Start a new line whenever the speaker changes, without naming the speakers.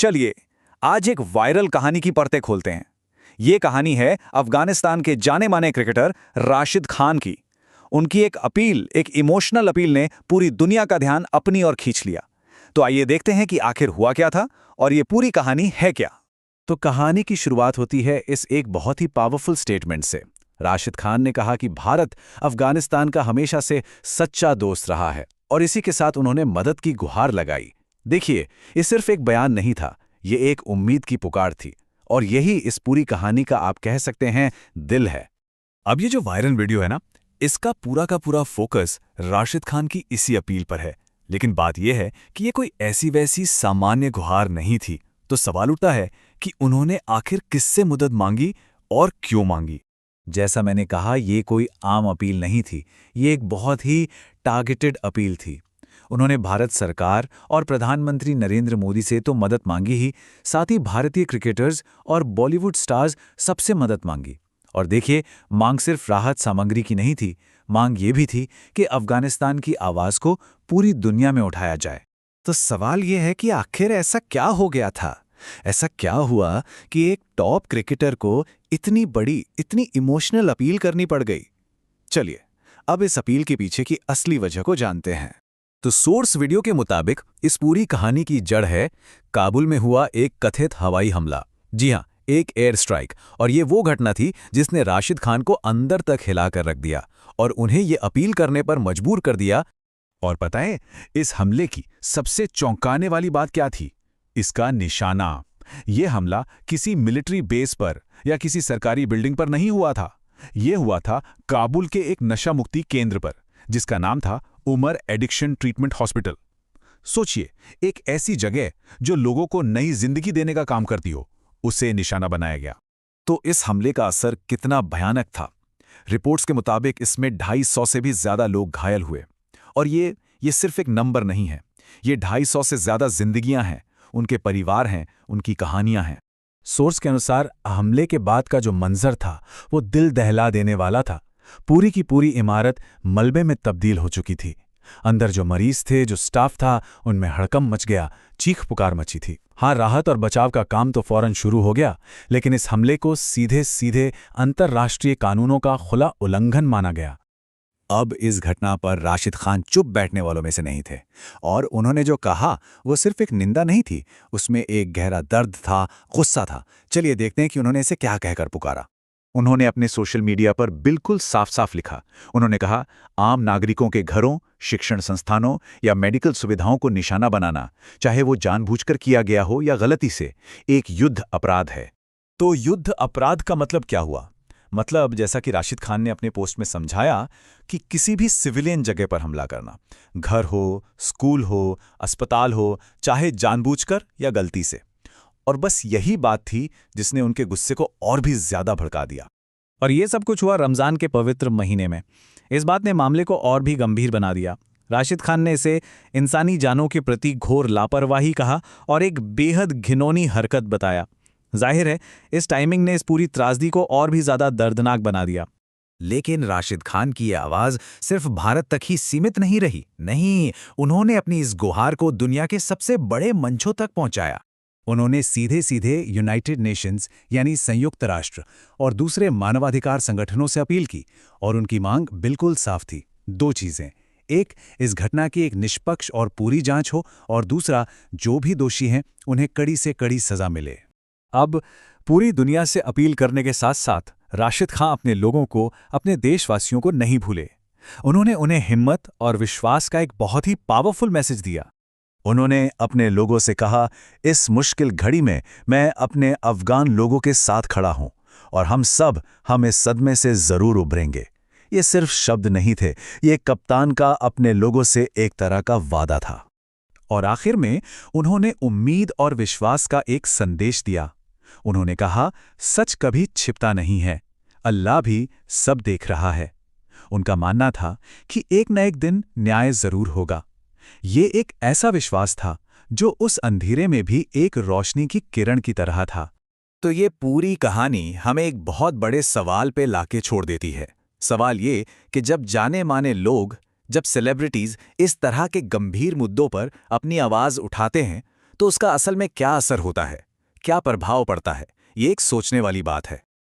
चलिए आज एक वायरल कहानी की परतें खोलते हैं। ये कहानी है अफगानिस्तान के जाने माने क्रिकेटर राशिद खान की। उनकी एक अपील, एक इमोशनल अपील ने पूरी दुनिया का ध्यान अपनी ओर खींच लिया। तो आइए देखते हैं कि आखिर हुआ क्या था और ये पूरी कहानी है क्या।
तो कहानी की शुरुआत होती है इस एक बहुत ही पावरफुल स्टेटमेंट से। राशिद खान ने कहा कि भारत अफगानिस्तान का हमेशा से सच्चा दोस्त रहा है और इसी के साथ उन्होंने मदद की गुहार लगाई। देखिए, ये सिर्फ एक बयान नहीं था, ये एक उम्मीद की पुकार थी और यही इस पूरी कहानी का आप कह सकते हैं दिल है।
अब ये जो वायरल वीडियो है ना, इसका पूरा का पूरा फोकस राशिद खान की इसी अपील पर है। लेकिन बात यह है कि ये कोई ऐसी वैसी सामान्य गुहार नहीं थी। तो सवाल उठता है कि उन्होंने आखिर किससे मदद मांगी और क्यों मांगी।
जैसा मैंने कहा, ये कोई आम अपील नहीं थी, ये एक बहुत ही टारगेटेड अपील थी। उन्होंने भारत सरकार और प्रधानमंत्री नरेंद्र मोदी से तो मदद मांगी ही, साथ ही भारतीय क्रिकेटर्स और बॉलीवुड स्टार्स सबसे मदद मांगी। और देखिए, मांग सिर्फ राहत सामग्री की नहीं थी, मांग ये भी थी कि अफगानिस्तान की आवाज को पूरी दुनिया में उठाया जाए। तो सवाल ये है कि आखिर ऐसा क्या हो गया था? ऐसा क्या हुआ कि एक टॉप क्रिकेटर को इतनी बड़ी, इतनी इमोशनल अपील करनी पड़ गई? चलिए, अब इस अपील के पीछे की असली वजह को जानते हैं। तो सोर्स वीडियो के मुताबिक इस पूरी कहानी की जड़ है काबुल में हुआ एक कथित हवाई हमला। जी हां, एक एयर स्ट्राइक। और ये वो घटना थी जिसने राशिद खान को अंदर तक हिलाकर रख दिया और उन्हें ये अपील करने पर मजबूर कर दिया। और पता है, इस हमले की सबसे चौंकाने वाली बात क्या थी? इसका निशाना। यह हमला किसी मिलिट्री बेस पर या किसी सरकारी बिल्डिंग पर नहीं हुआ था। यह हुआ था काबुल के एक नशा मुक्ति केंद्र पर, जिसका नाम था उमर एडिक्शन ट्रीटमेंट हॉस्पिटल। सोचिए, एक ऐसी जगह जो लोगों को नई जिंदगी देने का काम करती हो, उसे निशाना बनाया गया। तो इस हमले का असर कितना भयानक था? रिपोर्ट्स के मुताबिक इसमें 250 से भी ज्यादा लोग घायल हुए। और ये सिर्फ एक नंबर नहीं है, ये 250 से ज्यादा जिंदगियां हैं, उनके परिवार हैं, उनकी कहानियां हैं। सोर्स के अनुसार हमले के बाद का जो मंजर था, वो दिल दहला देने वाला था। पूरी की पूरी इमारत मलबे में तब्दील हो चुकी थी। अंदर जो मरीज थे, जो स्टाफ था, उनमें हड़कंप मच गया, चीख पुकार मची थी। हाँ, राहत और बचाव का काम तो फौरन शुरू हो गया, लेकिन इस हमले को सीधे सीधे अंतर्राष्ट्रीय कानूनों का खुला उल्लंघन माना गया। अब इस घटना पर राशिद खान चुप बैठने वालों में से नहीं थे और उन्होंने जो कहा वो सिर्फ एक निंदा नहीं थी, उसमें एक गहरा दर्द था, गुस्सा था। चलिए देखते हैं कि उन्होंने इसे क्या कहकर पुकारा। उन्होंने अपने सोशल मीडिया पर बिल्कुल साफ साफ लिखा। उन्होंने कहा, आम नागरिकों के घरों, शिक्षण संस्थानों या मेडिकल सुविधाओं को निशाना बनाना, चाहे वो जानबूझकर किया गया हो या गलती से, एक युद्ध अपराध है। तो युद्ध अपराध का मतलब क्या हुआ? मतलब, जैसा कि राशिद खान ने अपने पोस्ट में समझाया, कि किसी भी सिविलियन जगह पर हमला करना, घर हो, स्कूल हो, अस्पताल हो, चाहे जानबूझकर या गलती से। और बस यही बात थी जिसने उनके गुस्से को और भी ज्यादा भड़का दिया। और ये सब कुछ हुआ रमजान के पवित्र महीने में। इस बात ने मामले को और भी गंभीर बना दिया। राशिद खान ने इसे इंसानी जानों के प्रति घोर लापरवाही कहा और एक बेहद घिनौनी हरकत बताया। जाहिर है, इस टाइमिंग ने इस पूरी त्रासदी को और भी ज्यादा दर्दनाक बना दिया। लेकिन राशिद खान की यह आवाज सिर्फ भारत तक ही सीमित नहीं रही। नहीं, उन्होंने अपनी इस गुहार को दुनिया के सबसे बड़े मंचों तक पहुंचाया। उन्होंने सीधे सीधे यूनाइटेड नेशंस यानी संयुक्त राष्ट्र और दूसरे मानवाधिकार संगठनों से अपील की और उनकी मांग बिल्कुल साफ थी। दो चीजें, एक, इस घटना की एक निष्पक्ष और पूरी जांच हो, और दूसरा, जो भी दोषी हैं उन्हें कड़ी से कड़ी सजा मिले। अब पूरी दुनिया से अपील करने के साथ साथ राशिद खान अपने लोगों को, अपने देशवासियों को नहीं भूले। उन्होंने उन्हें हिम्मत और विश्वास का एक बहुत ही पावरफुल मैसेज दिया। उन्होंने अपने लोगों से कहा, इस मुश्किल घड़ी में मैं अपने अफगान लोगों के साथ खड़ा हूं और हम इस सदमे से जरूर उभरेंगे। ये सिर्फ शब्द नहीं थे, ये कप्तान का अपने लोगों से एक तरह का वादा था। और आखिर में उन्होंने उम्मीद और विश्वास का एक संदेश दिया। उन्होंने कहा, सच कभी छिपता नहीं है, अल्लाह भी सब देख रहा है। उनका मानना था कि एक न एक दिन न्याय जरूर होगा। ये एक ऐसा विश्वास था जो उस अंधेरे में भी एक रोशनी की किरण की तरह था। तो ये पूरी कहानी हमें एक बहुत बड़े सवाल पे लाके छोड़ देती है। सवाल ये कि जब जाने माने लोग, जब सेलिब्रिटीज इस तरह के गंभीर मुद्दों पर अपनी आवाज उठाते हैं,
तो उसका असल में क्या असर होता है, क्या प्रभाव पड़ता है, ये एक सोचने वाली बात है।